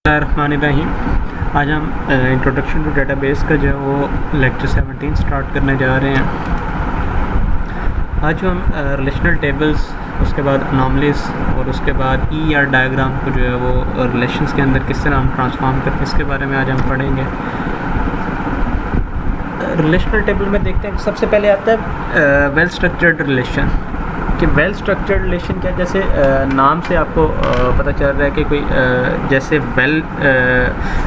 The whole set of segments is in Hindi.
रहीम। आज हम इंट्रोडक्शन टू डेटाबेस का जो है वो लेक्चर 17 स्टार्ट करने जा रहे हैं। आज हम रिलेशनल टेबल्स, उसके बाद अनॉमलीज और उसके बाद ER डायग्राम को जो है वो रिलेशंस के अंदर किस तरह हम ट्रांसफॉर्म करते हैं इसके बारे में आज हम पढ़ेंगे। रिलेशनल टेबल में देखते हैं कि सबसे पहले आता है वेल स्ट्रक्चर्ड रिलेशन। कि वेल स्ट्रक्चर्ड रिलेशन क्या, जैसे नाम से आपको पता चल रहा है कि कोई जैसे वेल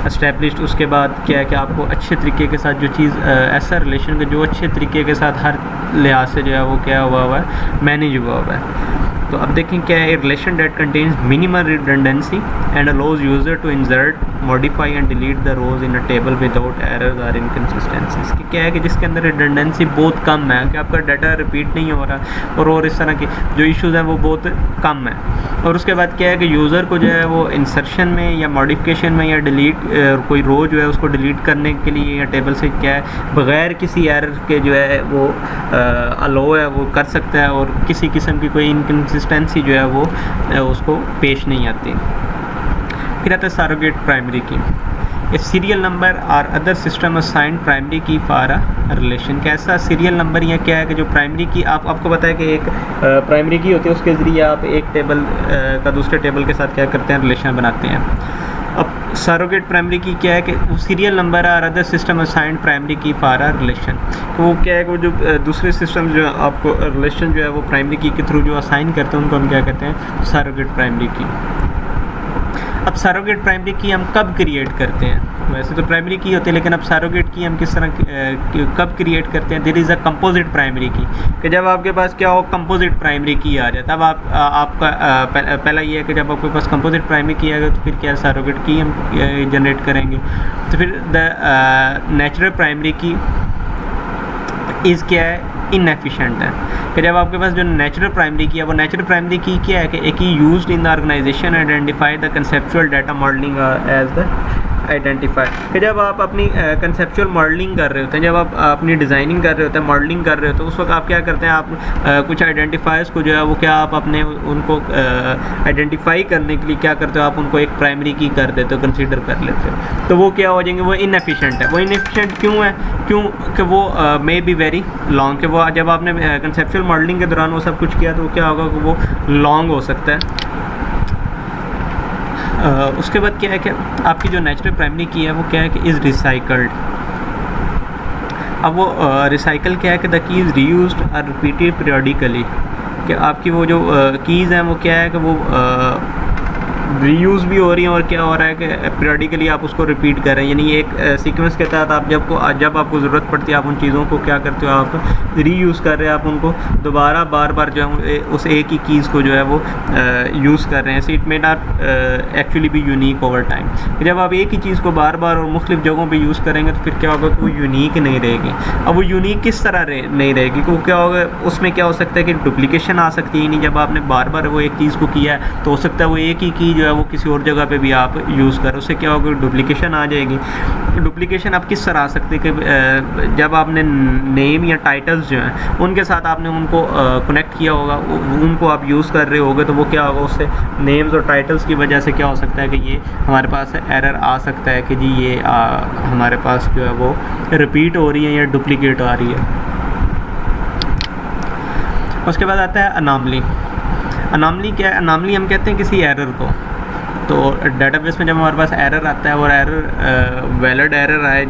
एस्टेब्लिश्ड, उसके बाद क्या है कि आपको अच्छे तरीके के साथ जो चीज़ ऐसा रिलेशन का जो अच्छे तरीके के साथ हर लिहाज से जो है वो क्या हुआ है, मैनेज हुआ है। तो अब देखें क्या है, relation that contains minimal redundancy and allows user to insert, modify and delete the rows in a table without errors और इनकन्सिस्टेंसीज। कि क्या है कि जिसके अंदर रिडंडेंसी बहुत कम है, कि आपका डाटा रिपीट नहीं हो रहा और इस तरह के जो इश्यूज़ हैं वो बहुत कम है। और उसके बाद क्या है कि यूज़र को जो है वो इंसर्शन में या मॉडिफिकेशन में या डिलीट कोई रो जो है उसको डिलीट करने के लिए या टेबल से क्या है बग़ैर किसी एरर के जो है वो अलाउ है वो कर सकता है, और किसी किस्म की कोई इनकन्सिस्टेंसी जो है वो उसको पेश नहीं आती। फिर आता है सरोगेट प्राइमरी की। ए सीरियल नंबर और अदर सिस्टम असाइंड प्राइमरी की फॉर अ रिलेशन। कैसा सीरियल नंबर या क्या है कि जो प्राइमरी की आपको पता है कि एक प्राइमरी की होती है, उसके ज़रिए आप एक टेबल का दूसरे टेबल के साथ क्या करते हैं, रिलेशन बनाते हैं। अब सरोगेट प्राइमरी की क्या है कि वो सीरियल नंबर और अदर सिस्टम असाइंड प्राइमरी की फॉर अ रिलेशन। तो वो क्या है कि वो जो दूसरे सिस्टम जो आपको रिलेशन जो है वो प्राइमरी की के थ्रू जो असाइन करते हैं उनको हम क्या कहते हैं, सरोगेट प्राइमरी की। अब सरोगेट प्राइमरी की हम कब क्रिएट करते हैं? वैसे तो प्राइमरी की होती है, लेकिन अब सरोगेट की हम किस तरह कब क्रिएट करते हैं? There is a composite primary key. कि जब आपके पास क्या हो, कंपोजिट प्राइमरी की आ जाए, तब आपका पहला ये है कि जब आपके पास कंपोजिट प्राइमरी की आएगा तो फिर क्या सरोगेट की हम जनरेट करेंगे। तो फिर द नेचुरल प्राइमरी की इज़ क्या है, इनएफिशिएंट है। कि जब आपके पास जो नेचुरल प्राइमरी की है, वो नेचुरल प्राइमरी की क्या है कि एक ही used in the organisation identify the conceptual data modelling as the identify. कि जब आप अपनी कंसेप्चुअल मॉडलिंग कर रहे होते हैं, जब आप अपनी डिज़ाइनिंग कर रहे होते हैं, मॉडलिंग कर रहे होते हैं, उस वक्त आप क्या करते हैं, आप कुछ आइडेंटिफायर्स को जो है वो क्या आप अपने उनको आइडेंटिफाई करने के लिए क्या करते हो, आप उनको एक प्राइमरी की कर देते हो, कंसीडर कर लेते हो। तो वो क्या हो जाएंगे, वो इनएफिशिएंट है। वो इनएफिशिएंट क्यों है? क्योंकि वो मे बी वेरी लॉन्ग। कि वो जब आपने कंसेप्चुअल मॉडलिंग के दौरान वो सब कुछ किया तो वो क्या होगा कि वो लॉन्ग हो सकता है। उसके बाद क्या है कि आपकी जो नेचुरल प्राइमरी की है वो क्या है कि इज़ रिसाइकल्ड। अब वो रिसाइकल क्या है कि द कीज़ रीयूज्ड और रिपीटेड पीरियडिकली। कि आपकी वो जो कीज़ हैं वो क्या है कि वो रीयूज़ भी हो रही हैं, और क्या हो रहा है कि पीरियडिकली आप उसको रिपीट कर रहे हैं। यानी एक सीक्वेंस के तहत आप जब आपको ज़रूरत पड़ती है आप उन चीज़ों को क्या करते हो, आप रीयूज़ कर रहे हैं, आप उनको दोबारा बार बार जो है उस एक ही कीज़ को जो है वो यूज़ कर रहे हैं। So it may not actually be unique over time. जब आप एक ही चीज़ को बार बार और मुख्तलिफ़ जगहों पर यूज़ करेंगे तो फिर क्या होगा कि वो यूनिक नहीं रहेगी। अब वो यूनिक किस तरह नहीं रहेगी? क्योंकि क्या होगा, उसमें क्या हो सकता है कि डुप्लीकेशन आ सकती है। नहीं, जब आपने बार बार वो एक चीज़ को किया है तो हो सकता है वो एक ही की जो है वो किसी और जगह पे भी आप यूज़ करो, उससे क्या होगा, डुप्लीकेशन आ जाएगी। डुप्लीकेशन आप किस तरह आ सकती है कि जब आपने नेम या टाइटल्स जो हैं उनके साथ आपने उनको कनेक्ट किया होगा, उनको आप यूज़ कर रहे होगे, तो वो क्या होगा, उससे नेम्स और टाइटल्स की वजह से क्या हो सकता है कि ये हमारे पास एरर आ सकता है कि जी ये हमारे पास जो है वो रिपीट हो रही है या डुप्लीकेट आ रही है। उसके बाद आता है अनॉमली। अनॉमली क्या है? अनॉमली हम कहते हैं किसी एरर को। तो डेटाबेस में जब हमारे पास एरर आता है और एरर वैलिड एरर आए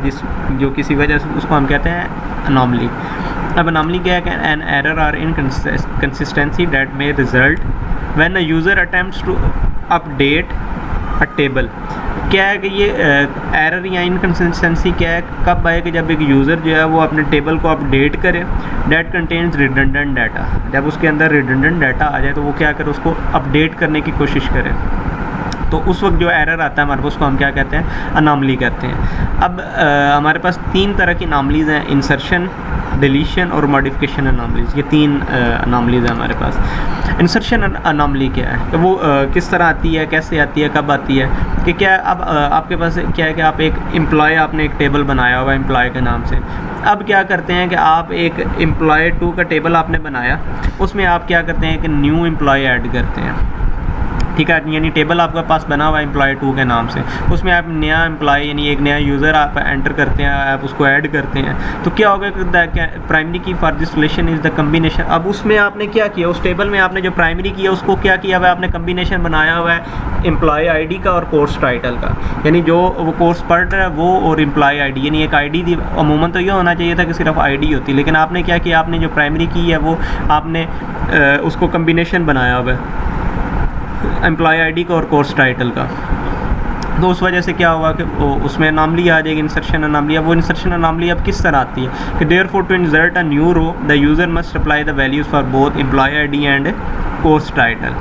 जो किसी वजह से, उसको हम कहते हैं अनॉमली। अब अनॉमली क्या है कि एन एरर और inconsistency that may result when a user attempts to update a table. क्या है कि ये एरर या इनकंसिस्टेंसी क्या है, कब आए कि जब एक यूज़र जो है वो अपने टेबल को अपडेट करे डेट कंटेन्स रिडंडेंट डाटा। जब उसके अंदर रिडंडेंट डाटा आ जाए तो वो क्या करे, उसको अपडेट करने की कोशिश करे, तो उस वक्त जो एरर आता है हमारे पास, उसको हम क्या कहते हैं, अनॉमली कहते हैं। अब हमारे पास तीन तरह की अनॉमलीज़ हैं, इंसर्शन, डिलीशन और मॉडिफिकेशन अनॉमलीज़। ये तीन अनॉमलीज़ हैं हमारे पास। इंसर्शन अनॉमली क्या है, तो वो किस तरह आती है, कैसे आती है, कब आती है? कि क्या अब आपके पास क्या है कि आप एक एम्प्लॉय, आपने एक टेबल बनाया हुआ एम्प्लॉय के नाम से। अब क्या करते हैं कि आप एक एम्प्लॉय 2 का टेबल आपने बनाया, उसमें आप क्या करते हैं कि न्यू एम्प्लॉय ऐड करते हैं। ठीक है, यानी टेबल आपके पास बना हुआ है एम्प्लॉय 2 के नाम से, उसमें आप नया एम्प्लॉय यानी एक नया यूज़र आप एंटर करते हैं, आप उसको ऐड करते हैं, तो क्या होगा कि प्राइमरी की for this relation is the combination. अब उसमें आपने क्या किया, उस टेबल में आपने जो प्राइमरी किया उसको क्या किया हुआ है, आपने कम्बिनेशन बनाया हुआ है एम्प्लॉय आईडी का और कोर्स टाइटल का, यानी जो वो कोर्स पढ़ रहा है वो और एम्प्लॉय आईडी, यानी एक आईडी दी। अमूमन तो ये होना चाहिए था कि सिर्फ आईडी होती, लेकिन आपने क्या किया, आपने जो प्राइमरी की है वो आपने उसको कम्बिनेशन बनाया हुआ है एम्प्लॉय आईडी का और कोर्स टाइटल का। तो उस वजह से क्या हुआ कि उसमें अनॉमली आ जाएगी, इंसर्शन अनॉमली। अब वो इंसर्शन अनॉमली अब किस तरह आती है कि therefore to insert a new row the user must apply the values for both employee ID and course title.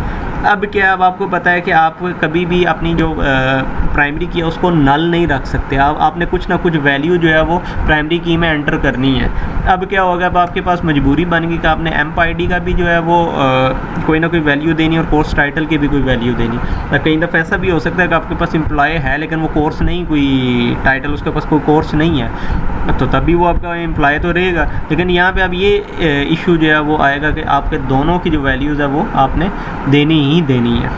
अब क्या, अब आपको पता है कि आप कभी भी अपनी जो प्राइमरी की है उसको नल नहीं रख सकते, आपने कुछ ना कुछ वैल्यू जो है वो प्राइमरी की में एंटर करनी है। अब क्या होगा, अब आपके पास मजबूरी बन गई कि आपने एम्प आईडी का भी जो है वो कोई ना कोई वैल्यू देनी और कोर्स टाइटल की भी कोई वैल्यू देनी। कई दफ़ा ऐसा भी हो सकता है कि आपके पास एम्प्लॉय है लेकिन वो कोर्स नहीं, कोई टाइटल उसके पास कोई कोर्स नहीं है, तो तभी वो आपका एम्प्लॉय तो रहेगा। लेकिन यहाँ पे अब ये इशू जो है वो आएगा कि आपके दोनों की जो वैल्यूज़ है वो आपने देनी ही देनी है।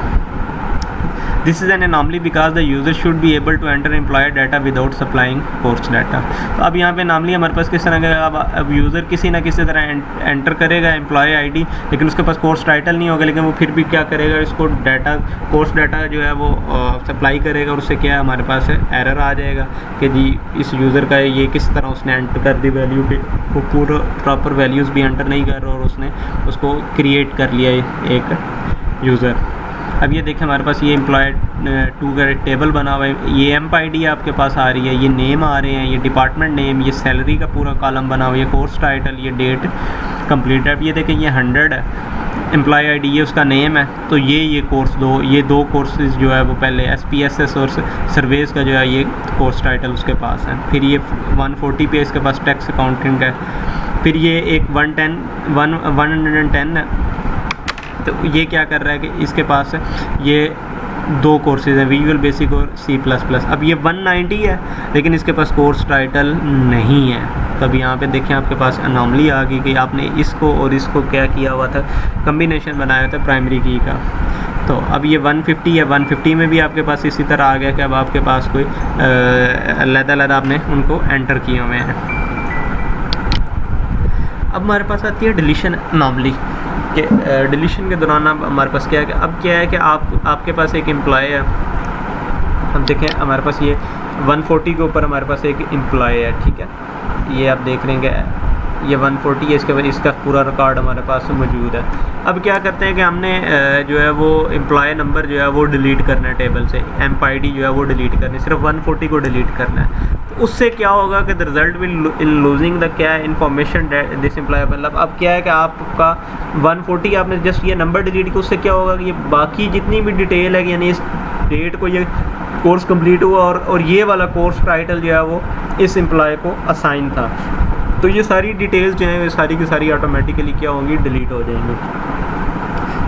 This is an anomaly because the user should be able to enter employee data without supplying course data. तो अब यहाँ पे अनॉमली हमारे पास किस तरह का, अब यूज़र किसी ना किसी तरह एंटर करेगा एम्प्लॉय आईडी, लेकिन उसके पास कोर्स टाइटल नहीं होगा, लेकिन वो फिर भी क्या करेगा, इसको डाटा कोर्स डाटा जो है वो सप्लाई करेगा, और उससे क्या है हमारे पास एरर आ जाएगा कि जी इस यूज़र का ये किस तरह उसने एंटर कर दी वैल्यू पे, वो पूरा प्रॉपर वैल्यूज़ भी एंटर नहीं कर रहा और उसने उसको क्रिएट कर लिया एक यूज़र। अब ये देखें हमारे पास ये एम्प्लॉय 2 का टेबल बना हुआ है, ये एम्प आईडी आपके पास आ रही है, ये नेम आ रहे हैं, ये डिपार्टमेंट नेम, ये सैलरी का पूरा कॉलम बना हुआ है, ये कोर्स टाइटल, ये डेट कंप्लीट है। अब ये देखें ये 100 है एम्प्लॉय आईडी, ये उसका नेम है, तो ये कोर्स ये दो कोर्सेज जो है वो पहले SPSS और सर्वेस का जो है ये कोर्स टाइटल उसके पास है। फिर ये 140 पे इसके पास टैक्स अकाउंटिंग है, फिर ये एक 110 है, तो ये क्या कर रहा है कि इसके पास ये 2 कोर्सेज हैं, विजुअल बेसिक और C++। अब ये 190 है लेकिन इसके पास कोर्स टाइटल नहीं है। तब यहाँ पे देखें आपके पास अनॉमली आ गई कि आपने इसको और इसको क्या किया हुआ था, कम्बिनेशन बनाया था प्राइमरी की का। तो अब ये 150 है, 150 में भी आपके पास इसी तरह आ गया कि अब आपके पास कोई अलग-अलग आपने उनको एंटर किए हुए हैं। अब हमारे पास आती है डिलीशन अनॉमली कि डिलीशन के दौरान अब हमारे पास क्या है कि अब क्या है कि आपके पास एक एम्प्लॉय है, हम देखें हमारे पास ये 140 के ऊपर हमारे पास एक एम्प्लॉय है, ठीक है, ये आप देख रहे हैं कि ये 140 है, इसके बाद इसका पूरा रिकॉर्ड हमारे पास मौजूद है। अब क्या करते हैं कि हमने जो है वो एम्प्लॉय नंबर जो है वो डिलीट करना है टेबल से, एम्प आईडी जो है वो डिलीट करनी है, सिर्फ 140 को डिलीट करना है। तो उससे क्या होगा कि the result will in losing the क्या इन्फॉर्मेशन दिस एम्प्लॉय, मतलब अब क्या है कि आपका 140 आपने जस्ट ये नंबर डिलीट किया, उससे क्या होगा कि ये बाकी जितनी भी डिटेल है, यानी इस डेट को ये कोर्स कंप्लीट हुआ और ये वाला कोर्स टाइटल जो है वो इस एम्प्लॉय को असाइन था, तो ये सारी डिटेल्स जो हैं सारी की सारी ऑटोमेटिकली क्या होंगी, डिलीट हो जाएंगी।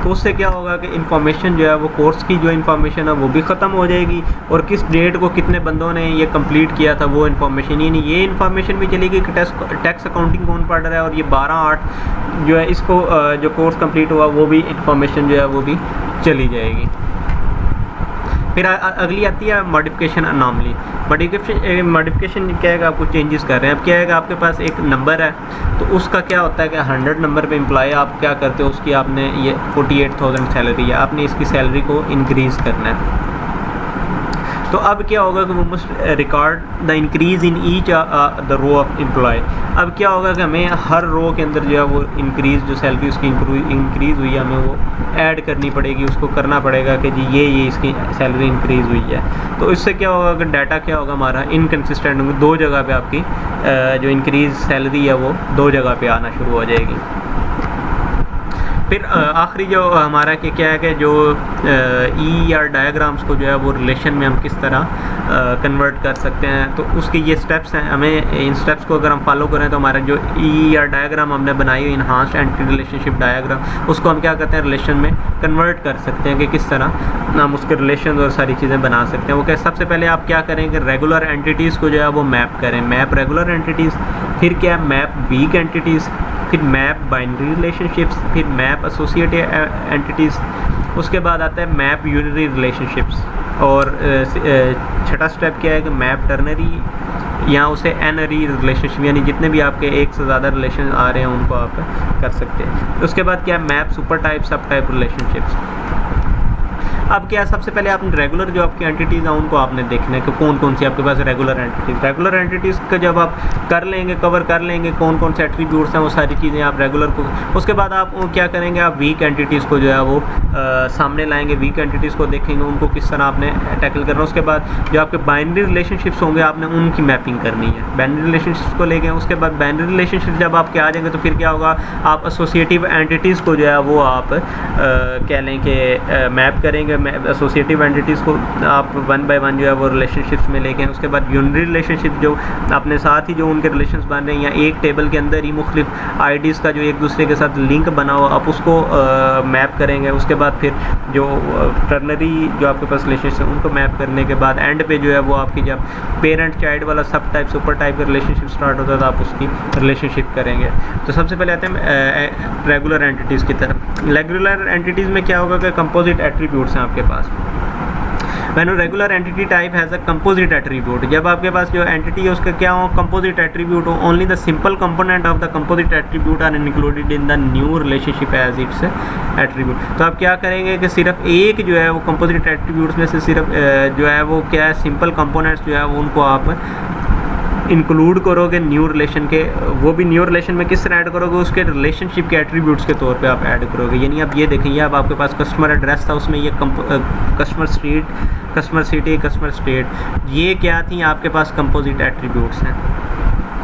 तो उससे क्या होगा कि इन्फॉर्मेशन जो है वो कोर्स की जो इन्फॉर्मेशन है वो भी ख़त्म हो जाएगी, और किस डेट को कितने बंदों ने ये कंप्लीट किया था वो इन्फॉर्मेशन, यानी ये इन्फॉर्मेशन भी चलेगी कि टैक्स अकाउंटिंग कौन पढ़ रहा है, और ये 12/8 जो है इसको जो कोर्स कंप्लीट हुआ वो भी इन्फॉर्मेशन जो है वो भी चली जाएगी। फिर अगली आती है मॉडिफिकेशन अनॉमली। मॉडिफिकेशन क्या है कि आपको चेंजेस कर रहे हैं। अब क्या है कि आपके पास एक नंबर है, तो उसका क्या होता है कि 100 नंबर पे एम्प्लॉय आप क्या करते हो, उसकी आपने ये 48,000 सैलरी है, आपने इसकी सैलरी को इंक्रीज़ करना है। तो अब क्या होगा कि वो must record the increase in each the row of employee. अब क्या होगा कि हमें हर रो के अंदर जो है वो इंक्रीज़ जो सैलरी उसकी इंक्रीज़ हुई है हमें वो ऐड करनी पड़ेगी, उसको करना पड़ेगा कि जी ये इसकी सैलरी इंक्रीज़ हुई है। तो इससे क्या होगा कि डाटा क्या होगा हमारा इनकन्सिस्टेंट होगा, 2 जगह पे आपकी जो इंक्रीज़ सैलरी है वो 2 जगह पे आना शुरू हो जाएगी। फिर आखिरी जो हमारा कि क्या है कि जो ER डायग्राम्स को जो है वो रिलेशन में हम किस तरह कन्वर्ट कर सकते हैं, तो उसके ये स्टेप्स हैं। हमें इन स्टेप्स को अगर हम फॉलो करें तो हमारा जो ER डायग्राम हमने बनाई हुई इन्हांस्ड एंटिटी रिलेशनशिप डायग्राम, उसको हम क्या करते हैं रिलेशन में कन्वर्ट कर सकते हैं कि किस तरह हम उसके रिलेशन और सारी चीज़ें बना सकते हैं। वो क्या, सबसे पहले आप क्या करें कि रेगुलर एंटिटीज़ को जो है वो मैप करें, मैप रेगुलर एंटिटीज़, फिर क्या मैप वीक एंटिटीज़, फिर मैप बाइनरी रिलेशनशिप्स, फिर मैप एसोसिएटेड एंटिटीज़, उसके बाद आता है मैप यूनरी रिलेशनशिप्स, और छठा स्टेप क्या है कि मैप टर्नरी या उसे एनरी रिलेशनशिप, यानी जितने भी आपके एक से ज़्यादा रिलेशन आ रहे हैं उनको आप कर सकते हैं। उसके बाद क्या है मैप सुपर टाइप सब टाइप रिलेशनशिप्स। अब क्या, सबसे पहले आपने रेगुलर जो आपकी एंटिटीज़ हैं उनको आपने देखना है कि कौन कौन सी आपके पास रेगुलर एंटिटीज़ का जब आप कर लेंगे, कवर कर लेंगे कौन कौन से एट्रीब्यूट्स हैं, वो सारी चीज़ें आप रेगुलर को, उसके बाद आप क्या करेंगे, आप वीक एंटिटीज़ को जो है वो सामने लाएंगे, वीक एंटिटीज़ को देखेंगे उनको किस तरह आपने टैकल करना है। उसके बाद जो आपके बाइनरी रिलेशनशिप्स होंगे आपने उनकी मैपिंग करनी है, बाइनरी रिलेशनशिप्स को लेके। उसके बाद बाइनरी रिलेशनशिप जब आपके आ जाएंगे तो फिर क्या होगा, आप एसोसिएटिव एंटिटीज़ को जो है वो आप कह लें कि मैप करेंगे। एसोसिएटिव एंटिटीज़ को आप वन बाय वन जो है वो रिलेशनशिप्स में लेके हैं। उसके बाद यूनरी रिलेशनशिप जो अपने साथ ही जो उनके रिलेशंस बन रहे हैं या एक टेबल के अंदर ही मुख्तलिफ आईडीज़ का जो एक दूसरे के साथ लिंक बना हो आप उसको मैप करेंगे। उसके बाद फिर जो टर्नरी जो आपके पास रिलेशनशिप है उनको मैप करने के बाद एंड पे जो है वो आपकी जब पेरेंट चाइल्ड वाला सब टाइप सुपर टाइप का रिलेशनशिप स्टार्ट होता है तो आप उसकी रिलेशनशिप करेंगे। तो सबसे पहले आते हैं रेगुलर एंटिटीज़ की तरफ। रेगुलर एंटिटीज़ में क्या होगा कि कंपोजिट एट्रीब्यूट्स हैं आपके पास। When a regular entity type has a composite attribute, जब आपके पास जो एंटिटी है उसका क्या हो, composite attribute हो, only the simple component of the composite attribute are included in the new relationship as its attribute। तो आप क्या करेंगे कि सिर्फ एक जो है वो composite attributes में से सिर्फ जो है वो क्या है, simple components जो है वो उनको आप इंक्लूड करोगे न्यू रिलेशन के। वो भी न्यू रिलेशन में किस तरह ऐड करोगे, उसके रिलेशनशिप के एट्रीब्यूट्स के तौर पे आप ऐड करोगे। यानी आप ये देखेंगे, अब आपके पास कस्टमर एड्रेस था, उसमें ये customer street, customer city, customer state, ये क्या थी आपके पास कंपोजिट एट्रीब्यूट्स हैं।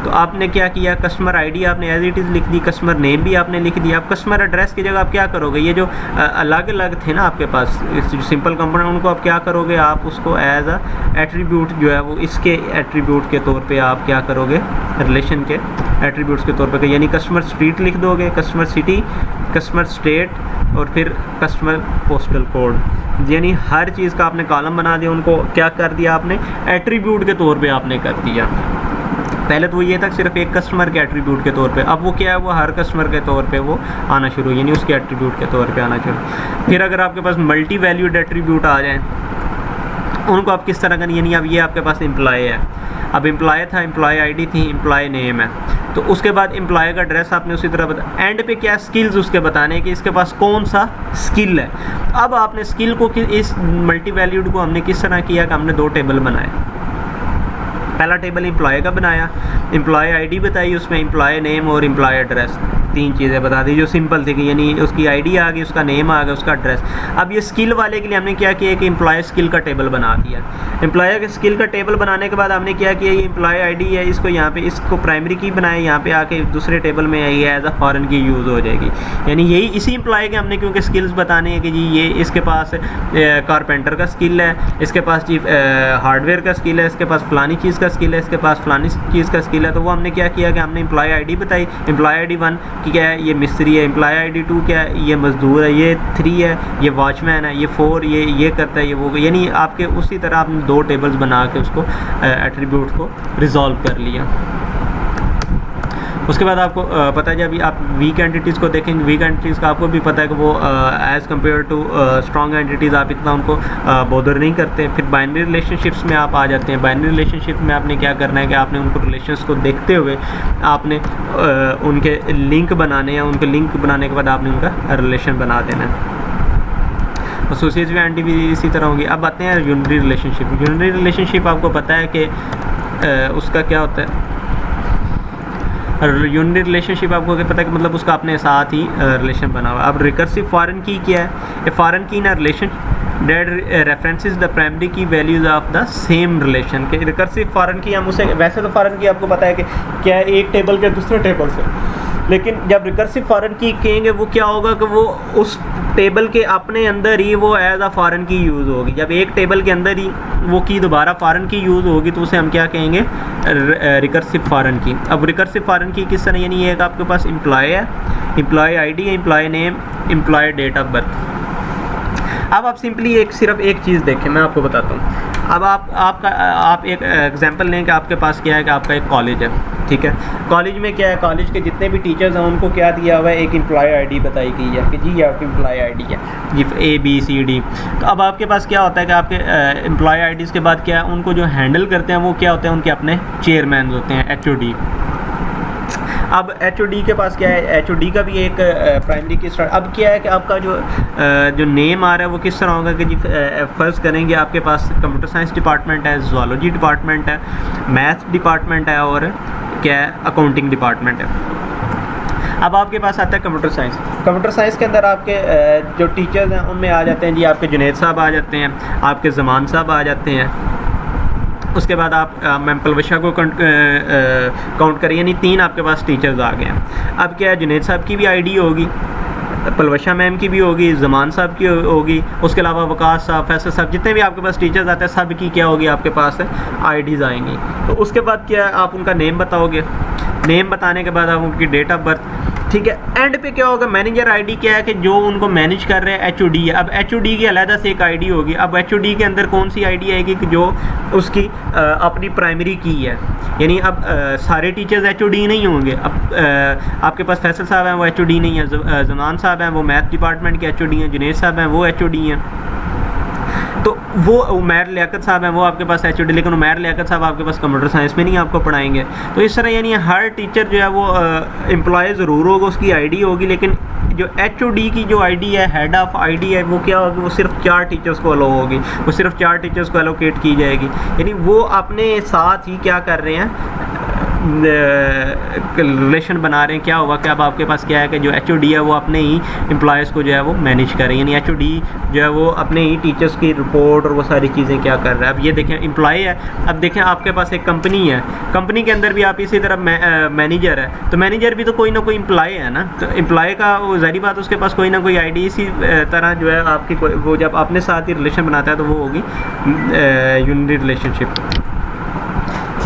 तो आपने क्या किया, कस्टमर आईडी आपने एज इट इज़ लिख दी, कस्टमर नेम भी आपने लिख दिया। अब कस्टमर एड्रेस की जगह आप क्या करोगे, ये जो अलग अलग थे ना आपके पास जो सिंपल कंपोनेंट, उनको आप क्या करोगे, आप उसको एज अ एट्रीब्यूट जो है वो इसके एट्रीब्यूट के तौर पे आप क्या करोगे, रिलेशन के एट्रीब्यूट्स के तौर पे, यानी कस्टमर स्ट्रीट लिख दोगे, कस्टमर सिटी, कस्टमर स्टेट और फिर कस्टमर पोस्टल कोड। यानी हर चीज़ का आपने कॉलम बना दिया, उनको क्या कर दिया आपने, एट्रीब्यूट के तौर पे आपने कर दिया। पहले तो ये था सिर्फ एक कस्टमर के एट्रीब्यूट के तौर पे, अब वो क्या है, वो हर कस्टमर के तौर पे वो आना शुरू, यानी उसके एट्रीब्यूट के तौर पे आना शुरू। फिर अगर आपके पास मल्टी वैल्यूड एट्रीब्यूट आ जाएँ उनको आप किस तरह का, यानी अब ये आपके पास एम्प्लॉय है, अब एम्प्लॉय था, एम्प्लॉय आईडी थी, एम्प्लॉय नेम है, तो उसके बाद एम्प्लॉय का एड्रेस आपने उसी तरह बता, एंड पे क्या स्किल्स उसके बताने कि इसके पास कौन सा स्किल है। अब आपने स्किल को इस मल्टी वैल्यूड को हमने किस तरह किया कि हमने दो टेबल बनाए। पहला टेबल एम्प्लॉय का बनाया, एम्प्लॉय आईडी बताई, उसमें एम्प्लॉय नेम और एम्प्लॉय एड्रेस, तीन चीज़ें बता दी जो सिंपल थी कि यानी उसकी आईडी आ गई, उसका नेम आ गया, उसका एड्रेस। अब ये स्किल वाले के लिए हमने क्या किया कि एम्प्लॉय स्किल का टेबल बना दिया। एम्प्लॉय के स्किल का टेबल बनाने के बाद हमने क्या किया, ये एम्प्लॉय आईडी है, इसको यहाँ पे इसको प्राइमरी की बनाया, यहाँ पे आके दूसरे टेबल में ये एज अ फॉरेन की यूज़ हो जाएगी। यानी यही इसी एम्प्लॉय के हमने क्योंकि स्किल्स बताने हैं कि जी ये इसके पास कारपेंटर का स्किल है, इसके पास जी हार्डवेयर का स्किल है, इसके पास फलानी चीज़ का स्किल है, इसके पास फलानी चीज़ का स्किल है। तो वो हमने क्या किया कि हमने एम्प्लॉय आईडी बताई, एम्प्लॉय आईडी 1 की क्या है, ये मिस्त्री है, एम्प्लॉय आईडी 2 क्या है, ये मजदूर है, ये 3 है, ये वॉचमैन है, ये 4 ये करता है, ये वो, यानी आपके उसी तरह आपने दो टेबल्स बना के उसको एट्रीब्यूट को रिजॉल्व कर लिया। उसके बाद आपको पता है जब आप वीक एंटिटीज़ को देखेंगे, वीक एंटिटीज़ का आपको भी पता है कि वो as compared to strong entities आप इतना उनको बॉदर नहीं करते। फिर बाइनरी रिलेशनशिप्स में आप आ जाते हैं। बाइनरी रिलेशनशिप में आपने क्या करना है कि आपने उनको रिलेशंस को देखते हुए आपने उनके लिंक बनाने हैं, उनके लिंक बनाने के बाद आपने उनका रिलेशन बना देना है। एसोसिएटिव एंटिटी भी इसी तरह होंगी। अब आते हैं यूनिटरी रिलेशनशिप। यूनिटरी रिलेशनशिप आपको पता है कि उसका क्या होता है, यूनिटरी रिलेशनशिप आपको क्या पता है कि मतलब उसका अपने साथ ही रिलेशन बना हुआ। अब रिकर्सिव फॉरेन की क्या है, a foreign key in relation that references the primary key values of the same relation के। रिकर्सिव फॉरेन की हम उसे, वैसे तो फॉरेन की आपको पता है कि क्या है, एक टेबल के दूसरे टेबल से, लेकिन जब रिकर्सिव फॉरेन की कहेंगे वो क्या होगा कि वो उस टेबल के अपने अंदर ही वो एज अ फॉरेन की यूज़ होगी। जब एक टेबल के अंदर ही वो की दोबारा फॉरेन की यूज़ होगी तो उसे हम क्या कहेंगे, रिकर्सिव फॉरेन की। अब रिकर्सिव फॉरेन की किस तरह, यानी एक आपके पास एम्प्लॉय है, एम्प्लॉय आईडी है, employee name, employee date of birth. अब आप सिंपली सिर्फ एक चीज़ देखें, मैं आपको बताता हूँ। अब आप एक एग्जांपल लें कि आपके पास क्या है कि आपका एक कॉलेज है, ठीक है। कॉलेज में क्या है, कॉलेज के जितने भी टीचर्स हैं उनको क्या दिया हुआ है, एक एम्प्लॉय आईडी बताई गई है कि जी ये आपकी एम्प्लॉय आईडी है जी ABCD। तो अब आपके पास क्या होता है कि आपके एम्प्लॉय आईडीज़ के बाद क्या है, उनको जो हैंडल करते हैं वो क्या होते हैं, उनके अपने चेयरमैन होते हैं, HOD। अब HOD के पास क्या है, HOD का भी एक प्राइमरी की स्टार्ट। अब क्या है कि आपका जो नेम आ रहा है वो किस तरह होगा कि जी फ़र्ज़ करेंगे आपके पास कंप्यूटर साइंस डिपार्टमेंट है, ज़ूलॉजी डिपार्टमेंट है, मैथ डिपार्टमेंट है और क्या है, अकाउंटिंग डिपार्टमेंट है। अब आपके पास आता है कंप्यूटर साइंस। कंप्यूटर साइंस के अंदर आपके जो टीचर्स हैं उनमें आ जाते हैं जी आपके जुनैद साहब आ जाते हैं, आपके ज़मान साहब आ जाते हैं। उसके बाद आप मैम पलवशा को काउंट करिए, यानी 3 आपके पास टीचर्स आ गए हैं। अब क्या है, जुनैद साहब की भी आईडी होगी, पलवशा मैम की भी होगी, ज़मान साहब की होगी, उसके अलावा वकास साहब, फैसल साहब, जितने भी आपके पास टीचर्स आते हैं सब की क्या होगी, आपके पास आईडीज़ आएंगी। तो उसके बाद क्या है, आप उनका नेम बताओगे, नेम बताने के बाद आप उनकी डेट ऑफ बर्थ, ठीक है। एंड पे क्या होगा, मैनेजर आईडी क्या है कि जो उनको मैनेज कर रहे हैं HOD है। अब HOD की अलहदा से एक आईडी होगी। अब HOD के अंदर कौन सी आईडी आएगी कि जो उसकी अपनी प्राइमरी की है, यानी अब सारे टीचर्स HOD नहीं होंगे। अब आपके पास फैसल साहब हैं वो HOD नहीं है, ज़मान साहब हैं वो मैथ डिपार्टमेंट के HOD हैं, जुनैद साहब हैं वो HOD हैं। तो वो उमैर लियाकत साहब हैं वो आपके पास HOD, लेकिन उमैर लियाकत साहब आपके पास कंप्यूटर साइंस में नहीं आपको पढ़ाएंगे। तो इस तरह यानी हर टीचर जो है वो एम्प्लॉय ज़रूर होगा, उसकी आईडी होगी, लेकिन जो HOD की जो आईडी है, हेड ऑफ आईडी है, वो क्या होगी, वो सिर्फ 4 टीचर्स को अलो होगी, वो सिर्फ 4 टीचर्स को एलोकेट की जाएगी। यानी वो अपने साथ ही क्या कर रहे हैं, रिलेशन बना रहे हैं। क्या होगा कि अब आपके पास क्या है कि जो HOD है वो अपने ही एम्प्लॉयज़ को जो है वो मैनेज कर रहे हैं, यानी HOD जो है वो अपने ही टीचर्स की रिपोर्ट और वो सारी चीज़ें क्या कर रहा है। अब ये देखें एम्प्लॉय है, अब देखें आपके पास एक कंपनी है, कंपनी के अंदर भी आप इसी तरह मैनेजर है, तो मैनेजर भी तो कोई ना कोई एम्प्लॉय है ना। तो एम्प्लॉय का वो ज़ाहिर बात उसके पास कोई ना कोई आईडी, इसी तरह जो है आपकी वो जब अपने साथ ही रिलेशन बनाता है तो वो होगी यूनिटी रिलेशनशिप।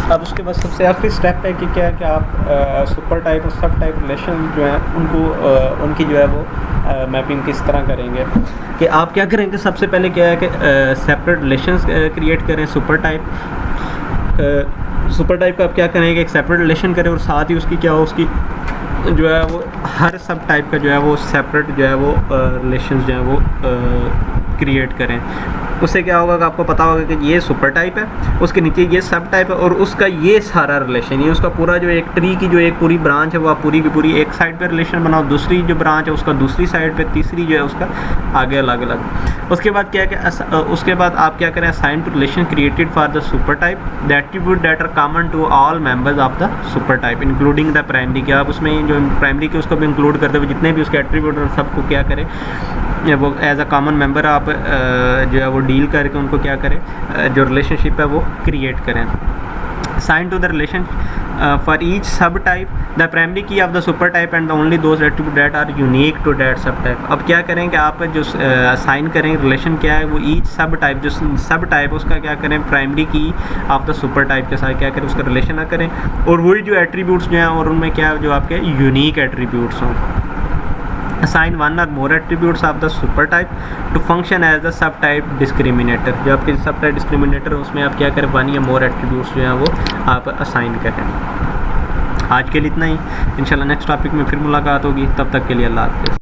अब उसके बाद सबसे आखिरी स्टेप है कि क्या है कि आप सुपर टाइप और सब टाइप रिलेशन जो है उनको उनकी जो है वो मैपिंग किस तरह करेंगे। कि आप क्या करेंगे, सबसे पहले क्या है कि सेपरेट रिलेशंस क्रिएट करें। सुपर टाइप का आप क्या करेंगे, एक सेपरेट रिलेशन करें और साथ ही उसकी क्या हो, उसकी जो है वो हर सब टाइप का जो है वो सेपरेट जो है वो रिलेशंस जो है वो क्रिएट करें। उससे क्या होगा कि आपको पता होगा कि ये सुपर टाइप है, उसके नीचे ये सब टाइप है और उसका ये सारा रिलेशन, ये उसका पूरा जो एक ट्री की जो एक पूरी ब्रांच है वो आप पूरी की पूरी एक साइड पे रिलेशन बनाओ, दूसरी जो ब्रांच है उसका दूसरी साइड पे, तीसरी जो है उसका आगे अलग अलग। उसके बाद क्या है कि उसके बाद आप क्या करें, assign to relation created for the super type the attribute that are common to all members of the super type including the primary. क्या आप उसमें जो प्राइमरी के उसको भी इंक्लूड करते हुए जितने भी उसके एट्रीब्यूट हैं सबको क्या करें, वो एज अ कॉमन मेंबर आप जो है वो डील करके उनको क्या करें, जो रिलेशनशिप है वो क्रिएट करें। Sign to the relation for each sub type the primary key of the super type and the only those attribute that are unique to that sub type. अब क्या करें कि आप जो साइन करें रिलेशन क्या है, वो ईच सब टाइप, जो सब टाइप उसका क्या करें, primary key of the super type के साथ क्या करें, उसका रिलेशन ना करें और वही जो एट्रीब्यूट्स जो हैं और उनमें क्या जो आपके यूनिक एट्रीब्यूट्स हों। Assign one or more attributes of the super type to function as the subtype discriminator। जो आपके subtype discriminator है उसमें आप क्या करें, वन या मोर एट्रीब्यूट्स जो हैं वो आप असाइन करें। आज के लिए इतना ही, इंशाल्लाह नेक्स्ट टॉपिक में फिर मुलाकात होगी, तब तक के लिए अल्लाह हाफ़िज़।